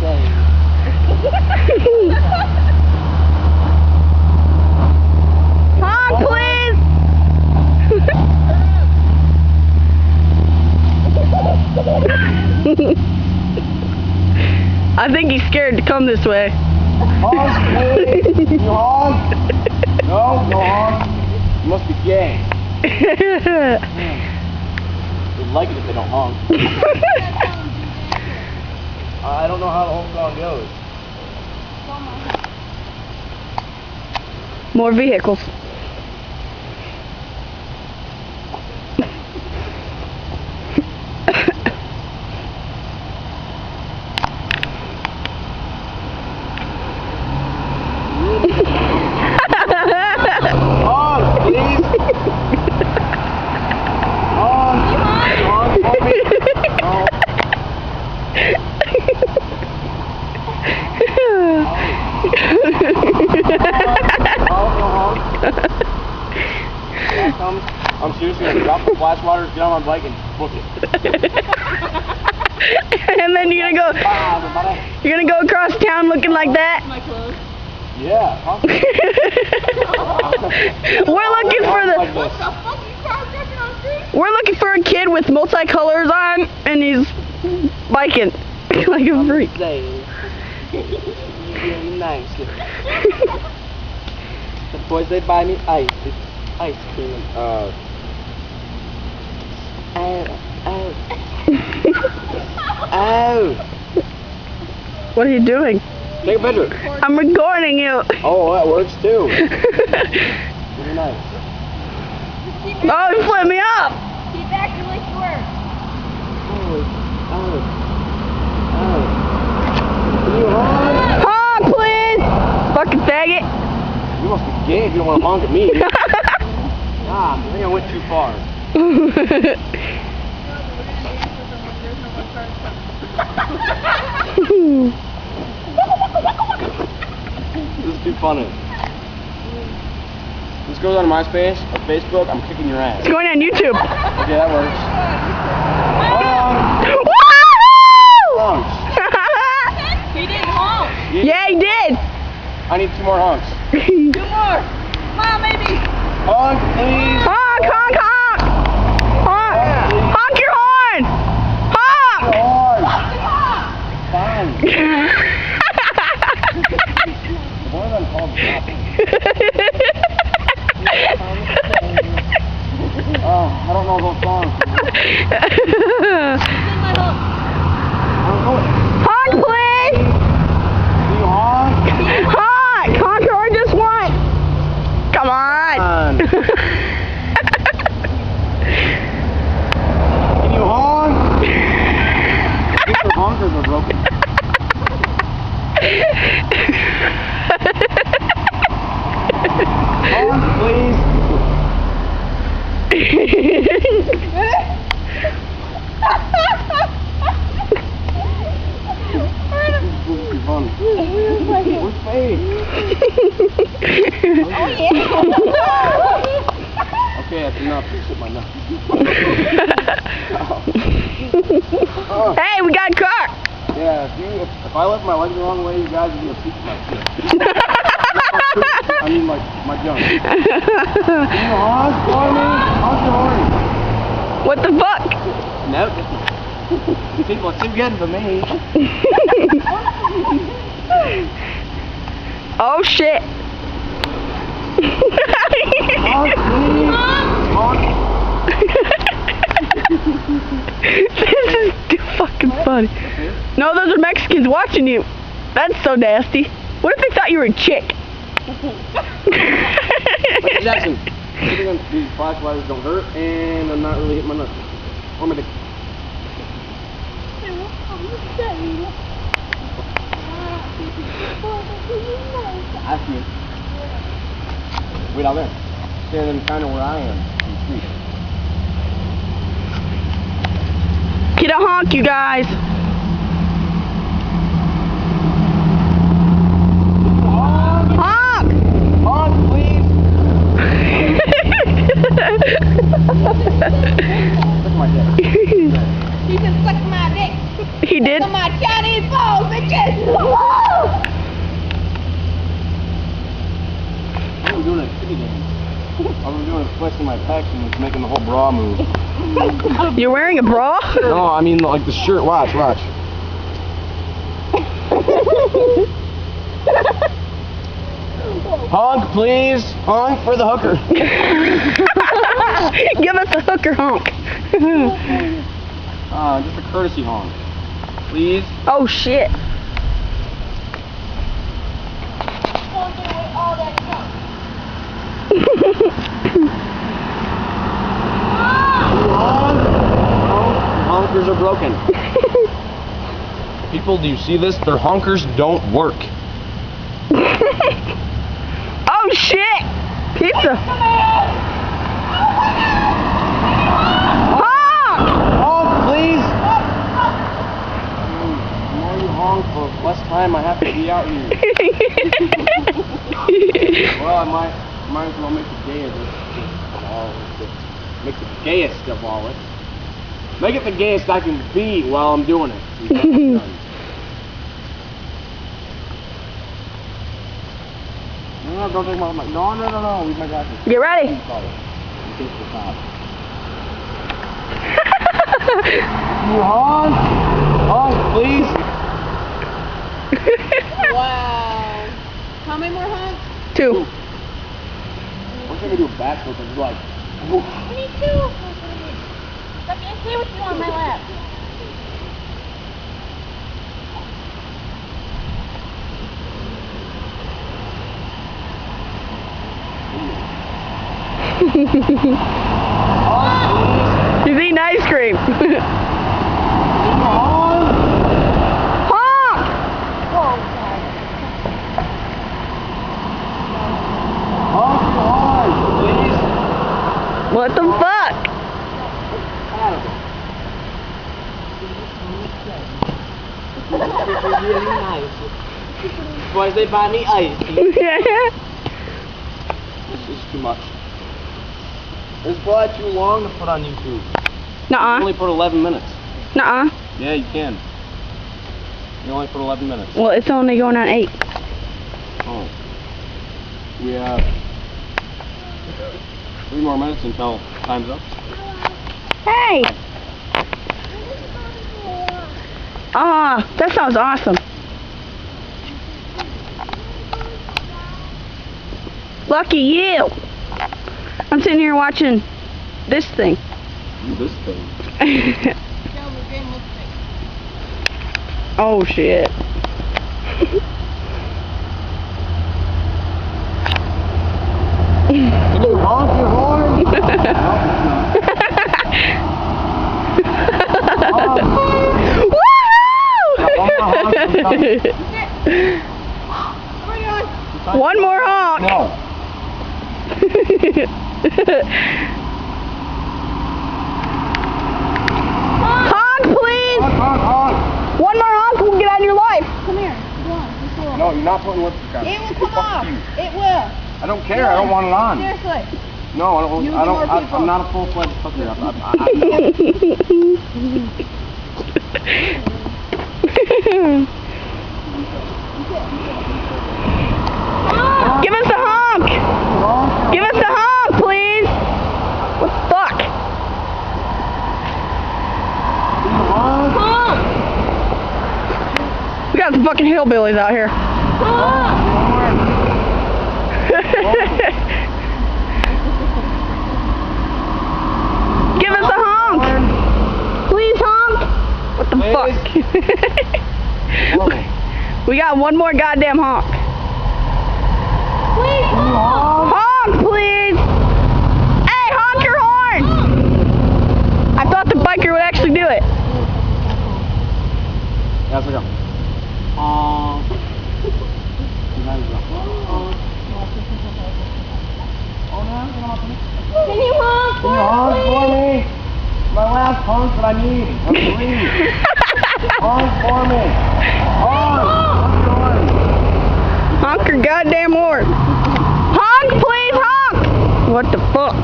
saying. Honk, please! I think he's scared to come this way. Honk, please! You honk? No, no honk. You must be gay. They'd like it if they don't honk. I don't know how the whole song goes. More vehicles. Honk, please! Honk! Honk for me! No. I'm seriously gonna drop the flash waters, get on my bike, and book it. And then you're gonna go. Bye, everybody. You're gonna go across town looking like that. My clothes. Yeah. Huh? We're looking for Like the. this. We're looking for a kid with multicolors on, and he's biking like a freak. Saying. Really nice. The boys, they buy me ice cream. Ow. Ow. What are you doing? Take a picture. I'm recording you. Oh, that works too. Really nice. Oh, you flipped me up. Keep acting like you were. Can you honk? Honk, please. Fucking faggot. You must be gay if you don't want to honk at me. Ah, I think I went too far. This is too funny. This goes on MySpace or Facebook. I'm kicking your ass. It's going on YouTube. Okay, that works. Honks. He didn't honk. Yeah, he did. I need 2 more honks. 2 more. Come on, baby. Honk, please. Honk, honk, honk. Honk. Honk your horn. Honk. Fine. One of them called Oh, I don't know those songs. Honk, please. Do you honk? Honk. Honk your horn just once. Come on. Can you honk? I think the honkers are broken. Honk, please. This is fun. Where's Faye? Oh, yeah. Okay, that's enough. Just hit my nuts. Hey, we got a car. Yeah, if I left my legs the wrong way, you guys would be a piece of my shit. I mean, my junk. Can you honk for me? Honk your horn. What the fuck? Nope. People are too good for me. Oh shit. Honk, please. Honk. This is too fucking funny. No, those are Mexicans watching you. That's so nasty. What if they thought you were a chick? Michael Jackson. Sitting on these flash wires don't hurt, and I'm not really hitting my nuts. Or my dick. Ask me. Wait out there. Standing kind of where I am. On the street. Get a honk, you guys. Honk! Honk, please. Look at my dick. You can suck my dick. He did? Suck my Chinese balls, bitches! I'm doing a kitty dance. All I'm doing is flexing my pecs and it's making the whole bra move. You're wearing a bra? No, I mean like the shirt. Watch. Honk, please. Honk for the hooker. Give us a hooker honk. Just a courtesy honk. Please. Oh shit. Honkers are broken. People, do you see this? Their honkers don't work. Oh shit! Pizza! Honk! Honk, please! The more you honk, the less time I have to be out here. Well, I might as well make the gayest of all. Make the gayest of all it. Make it the gayest I can be while I'm doing it. No, don't take my mic. No, leave my glasses. Get ready. You honk? Honk, please. Wow. How many more honks? 2. What should I do a backflip and like, woof. I need 2. I can't stay with you on my lap. He's eating ice cream. Honk! Honk, please. What the fuck? Really nice. Boys, they buy me ice. This is too much. This is probably too long to put on YouTube. Nuh-uh. You only put 11 minutes. Nuh-uh. Yeah, you can. You only put 11 minutes. Well, it's only going on 8. Oh. We have 3 more minutes until time's up. Hey! Ah, that sounds awesome. Lucky you. I'm sitting here watching this thing. This thing. Oh shit. Can you honk your horn? One more honk. No. Honk, please. Honk, honk. One more honk, we'll get out of your life. Come here. Go on. Just go on. No, you're not putting lipstick on. It will come Fuck off. you. It will. I don't care. I don't want it on. Seriously. No, You and more people. I'm not a full-fledged hooker. Give us a honk. Give us a honk, please. What the fuck? Honk. We got some fucking hillbillies out here. Honk. Give us a honk. Please honk. What the fuck? We got one more goddamn honk. Please honk. Honk, please. Hey, honk your horn. I thought the biker would actually do it. Yeah, let's go. Can you honk Can you honk for me? My last honk that I need. I'm free. Honk for me. Honk. Honk your goddamn horn. Honk, please, honk. What the fuck?